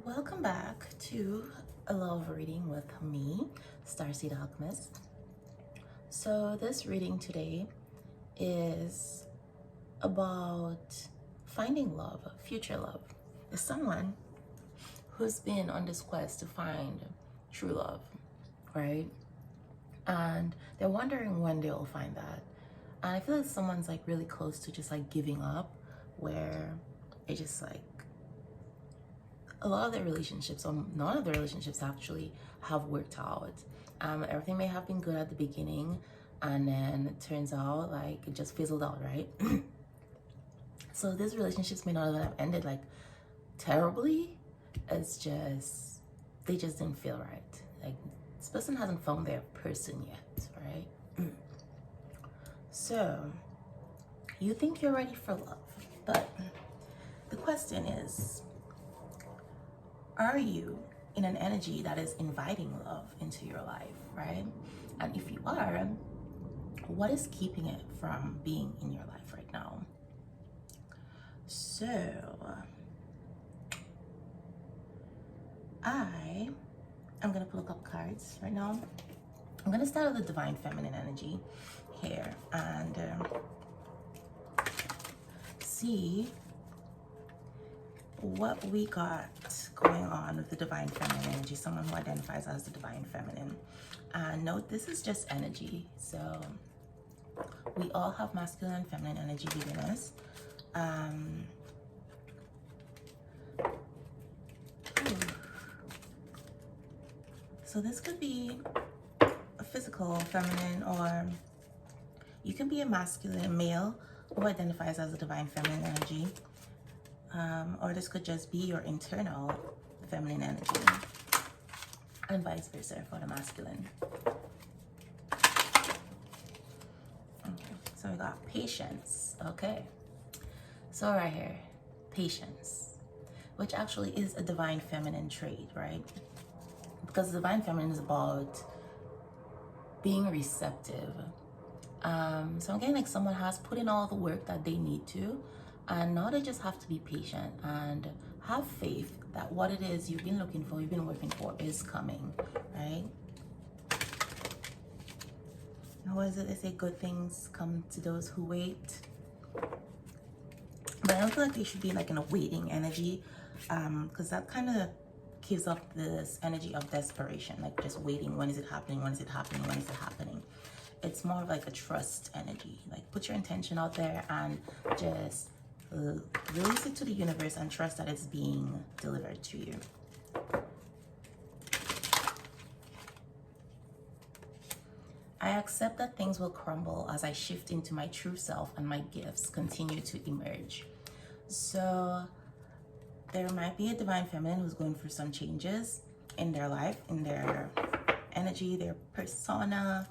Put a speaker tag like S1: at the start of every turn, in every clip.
S1: Welcome back to a love reading with me, Starseed Alchemist. So this reading today is about finding love, future love. Is someone who's been on this quest to find true love, right? And they're wondering when they'll find that. And I feel like someone's like really close to just like giving up, where it just like a lot of their relationships, or none of the relationships actually, have worked out. Everything may have been good at the beginning, and then it turns out like it just fizzled out, right? So these relationships may not have ended like terribly. It's just they just didn't feel right. Like this person hasn't found their person yet, right? So you think you're ready for love, but the question is, are you in an energy that is inviting love into your life, right? And if you are, what is keeping it from being in your life right now? So I am gonna pull a couple cards right now. I'm gonna start with the divine feminine energy here and see what we got going on with the divine feminine energy, someone who identifies as the divine feminine. And note, this is just energy. So we all have masculine and feminine energy within us. So this could be a physical feminine, or you can be a masculine male who identifies as a divine feminine energy. Or this could just be your internal feminine energy, and vice versa for the masculine. Okay, so we got patience. Okay, so right here, patience, which actually is a divine feminine trait, right? Because the divine feminine is about being receptive. So again, like someone has put in all the work that they need to, and now they just have to be patient and have faith that what it is you've been looking for, you've been working for, is coming, right? And what is it they say? Good things come to those who wait. But I don't feel like they should be like in a waiting energy, because that kind of gives up this energy of desperation, like just waiting. When is it happening? When is it happening? When is it happening? It's more of like a trust energy. Like put your intention out there and just release it to the universe and trust that it's being delivered to you. I accept that things will crumble as I shift into my true self and my gifts continue to emerge. So there might be a divine feminine who's going through some changes in their life, in their energy, their persona.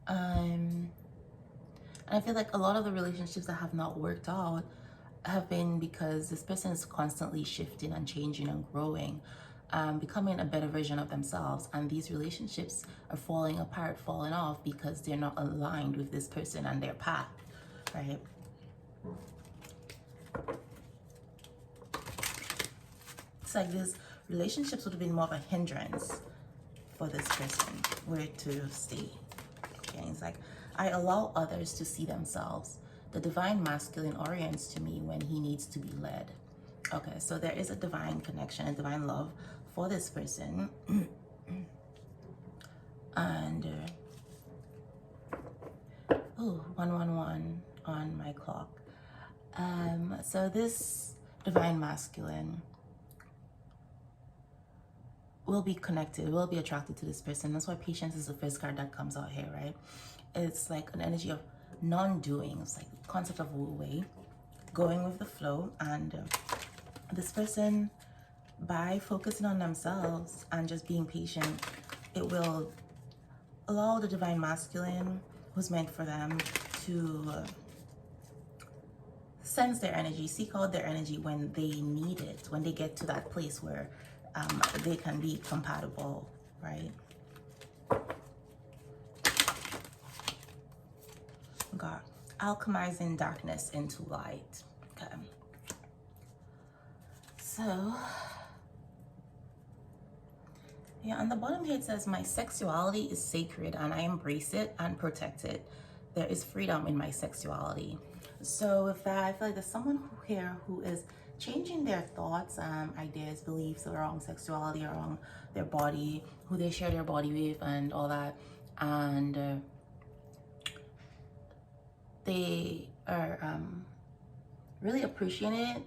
S1: And I feel like a lot of the relationships that have not worked out have been because this person is constantly shifting and changing and growing, becoming a better version of themselves. And these relationships are falling apart, falling off because they're not aligned with this person and their path, right? It's like these relationships would have been more of a hindrance for this person, where to stay. Okay, it's like, I allow others to see themselves. The divine masculine orients to me when he needs to be led. Okay, so there is a divine connection, a divine love for this person. And, 111 on my clock. So this divine masculine will be connected, will be attracted to this person. That's why patience is the first card that comes out here, right? It's like an energy of non-doing. It's like the concept of wu-wei, going with the flow. And this person, by focusing on themselves and just being patient, it will allow the divine masculine who's meant for them to sense their energy, seek out their energy when they need it, when they get to that place where they can be compatible, right? God, alchemizing darkness into light. Okay. So Yeah, on the bottom here it says, my sexuality is sacred and I embrace it and protect it. There is freedom in my sexuality. So with that, I feel like there's someone here who is changing their thoughts, ideas, beliefs around sexuality, around their body, who they share their body with and all that. And they are really appreciating it.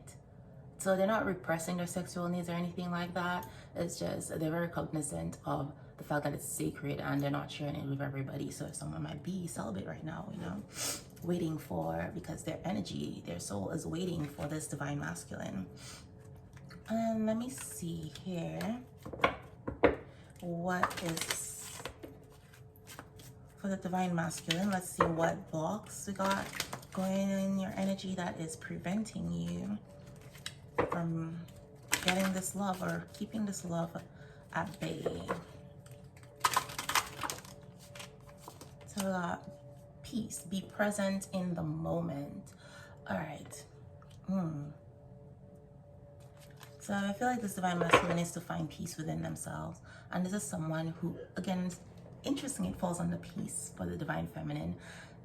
S1: So they're not repressing their sexual needs or anything like that. It's just they're very cognizant of the fact that it's sacred and they're not sharing it with everybody. So if someone might be celibate right now, you know, waiting for, because their energy, their soul is waiting for this divine masculine. And let me see here. What is for the divine masculine? Let's see what blocks we got going in your energy that is preventing you from getting this love or keeping this love at bay. So we got peace, be present in the moment. All right. So I feel like this divine masculine is to find peace within themselves. And this is someone who, again, interestingly, it falls on the peace for the divine feminine.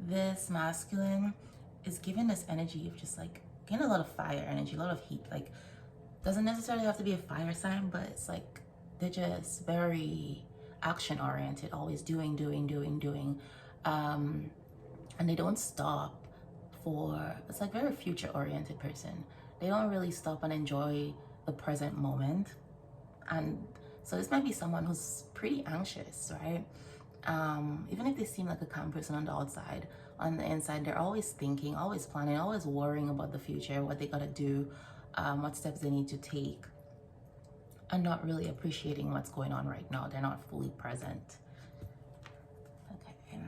S1: This masculine is given this energy of just like getting a lot of fire energy, a lot of heat. Like, doesn't necessarily have to be a fire sign, but it's like they're just very action oriented, always doing. And they don't stop for, it's like very future oriented person. They don't really stop and enjoy the present moment. And so this might be someone who's pretty anxious, right? Even if they seem like a calm person on the outside, on the inside, they're always thinking, always planning, always worrying about the future, what they gotta do, what steps they need to take, and not really appreciating what's going on right now. They're not fully present. Okay.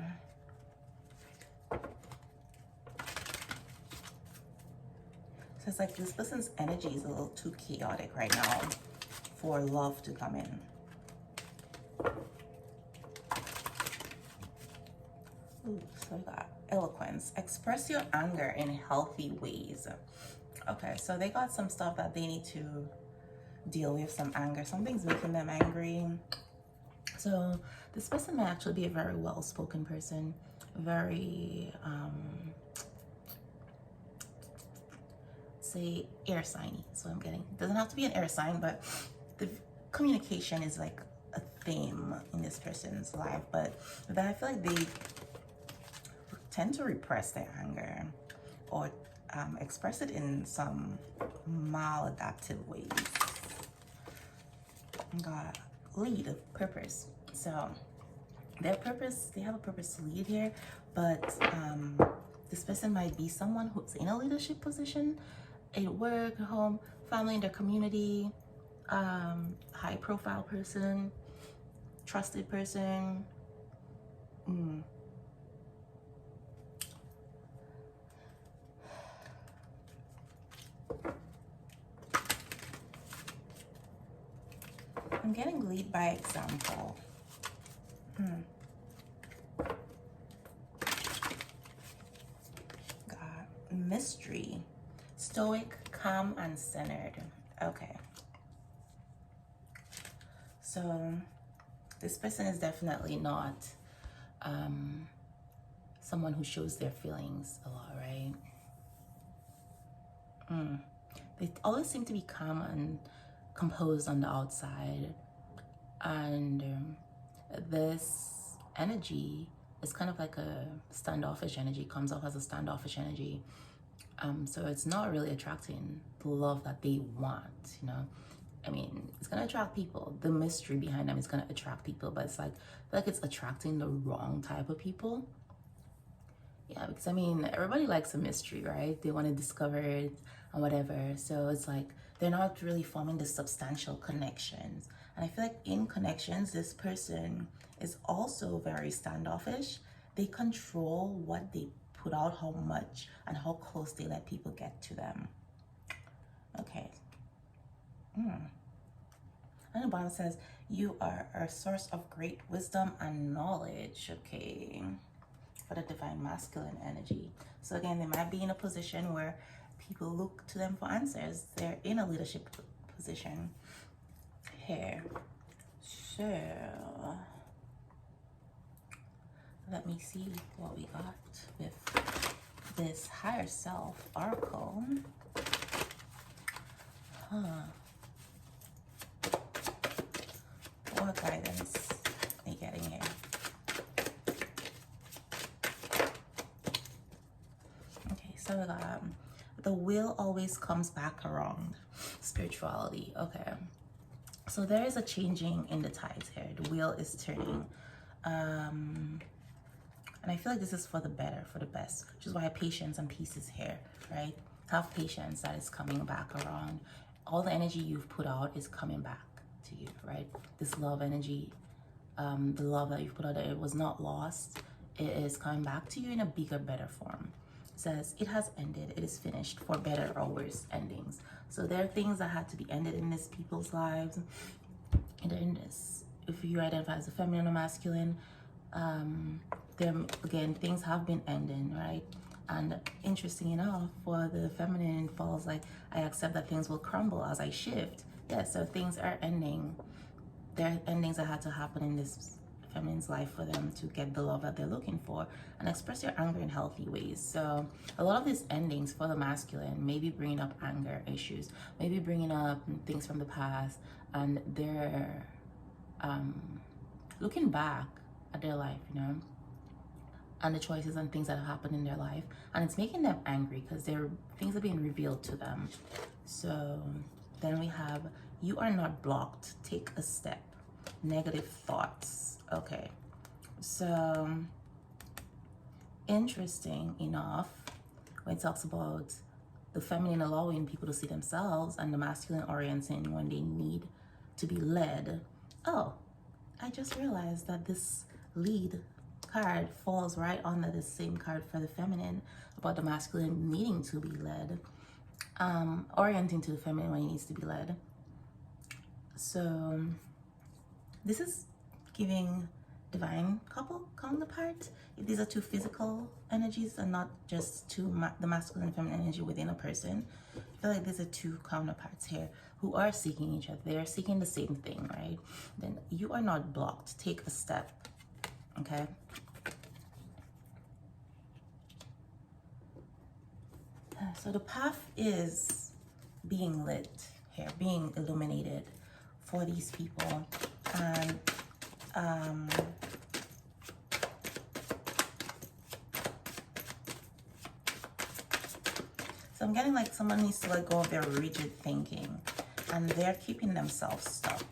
S1: So it's like this person's energy is a little too chaotic right now for love to come in. Ooh, so we got eloquence. Express your anger in healthy ways. Okay, so they got some stuff that they need to deal with, some anger. Something's making them angry. So this person may actually be a very well-spoken person, very, say, air signy. So I'm getting, it doesn't have to be an air sign, but the communication is like a theme in this person's life. But that I feel like they tend to repress their anger or express it in some maladaptive ways. Got lead of purpose. So their purpose, they have a purpose to lead here, but this person might be someone who's in a leadership position at work, home, family, in their community, high profile person, trusted person. I'm getting lead by example. Got mystery, stoic, calm, and centered. Okay. So this person is definitely not someone who shows their feelings a lot, right? They always seem to be calm and composed on the outside, and this energy is kind of like a standoffish energy, comes off as a standoffish energy. So it's not really attracting the love that they want, you know. I mean, it's gonna attract people. The mystery behind them is gonna attract people, but it's like, I feel like it's attracting the wrong type of people. Yeah, because I mean, everybody likes a mystery, right? They want to discover it and whatever. So it's like they're not really forming the substantial connections. And I feel like in connections, this person is also very standoffish. They control what they put out, how much and how close they let people get to them. Okay. And the bottom says, you are a source of great wisdom and knowledge. Okay. For the divine masculine energy. So again, they might be in a position where people look to them for answers. They're in a leadership position here. So let me see what we got with this higher self oracle. What guidance are you getting here? Okay, so we got the wheel always comes back around. Spirituality. Okay, so there is a changing in the tides here. The wheel is turning. And I feel like this is for the better, for the best, which is why patience and peace is here, right? Have patience that is coming back around. All the energy you've put out is coming back to you, right? This love energy, the love that you've put out there, it was not lost. It is coming back to you in a bigger, better form. It says, it has ended, it is finished, for better or worse endings. So there are things that had to be ended in these people's lives. And in this, if you identify as a feminine or masculine, there again, things have been ending, right? And interesting enough, for the feminine, it falls like, I accept that things will crumble as I shift. Yeah, so things are ending. There are endings that had to happen in this feminine's life for them to get the love that they're looking for and express your anger in healthy ways. So a lot of these endings for the masculine, maybe bringing up anger issues, maybe bringing up things from the past, and they're looking back at their life, you know, and the choices and things that have happened in their life, and it's making them angry because things are being revealed to them. So then we have, you are not blocked, take a step. Negative thoughts. Okay, so interesting enough, when it talks about the feminine allowing people to see themselves and the masculine orienting when they need to be led. Oh, I just realized that this lead card falls right under the same card for the feminine, about the masculine needing to be led, orienting to the feminine when he needs to be led. So this is giving divine couple counterpart. If these are two physical energies and not just the masculine and feminine energy within a person, I feel like these are two counterparts here who are seeking each other. They are seeking the same thing, right? Then you are not blocked. Take a step. Okay. So the path is being lit here, being illuminated for these people. And so I'm getting like someone needs to let go of their rigid thinking, and they're keeping themselves stuck.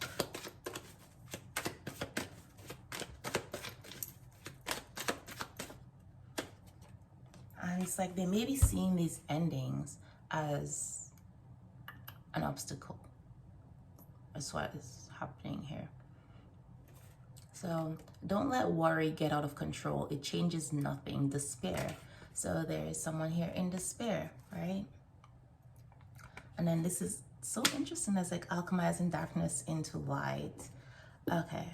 S1: And it's like they may be seeing these endings as an obstacle. That's what is happening here. So don't let worry get out of control. It changes nothing. Despair. So there is someone here in despair, right? And then this is so interesting. It's like alchemizing darkness into light. Okay.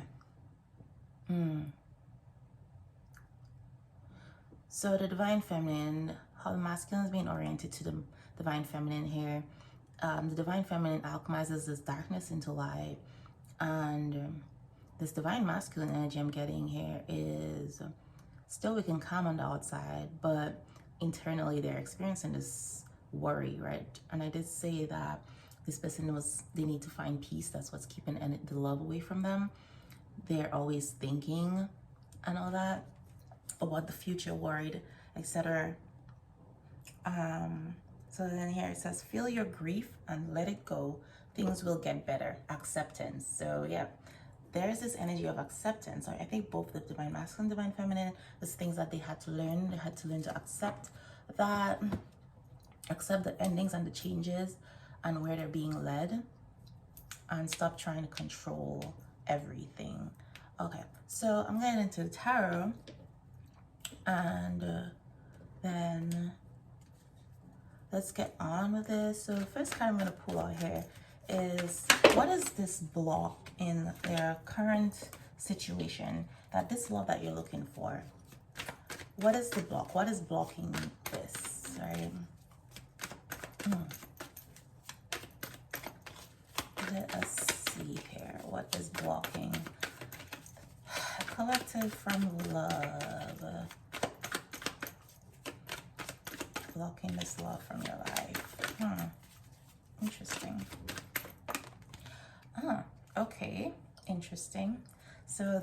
S1: So the divine feminine, how the masculine is being oriented to the divine feminine here. The divine feminine alchemizes this darkness into light, and this divine masculine energy I'm getting here is still we can calm on the outside, but internally they're experiencing this worry, right? And I did say that this person they need to find peace. That's what's keeping the love away from them. They're always thinking and all that about the future, worried, etc. So then here it says, feel your grief and let it go. Things will get better. Acceptance. So yeah, there's this energy of acceptance. So I think both the divine masculine, divine feminine, there's things that they had to learn. They had to learn to accept that, accept the endings and the changes and where they're being led, and stop trying to control everything. Okay, so I'm getting into the tarot, and then let's get on with this. So the first card I'm going to pull out here is, what is this block in their current situation, that this love that you're looking for? What is the block? What is blocking this, right? Let us see. see here. What is blocking? Collective from love. Blocking this love from your life. Interesting. Okay, interesting. So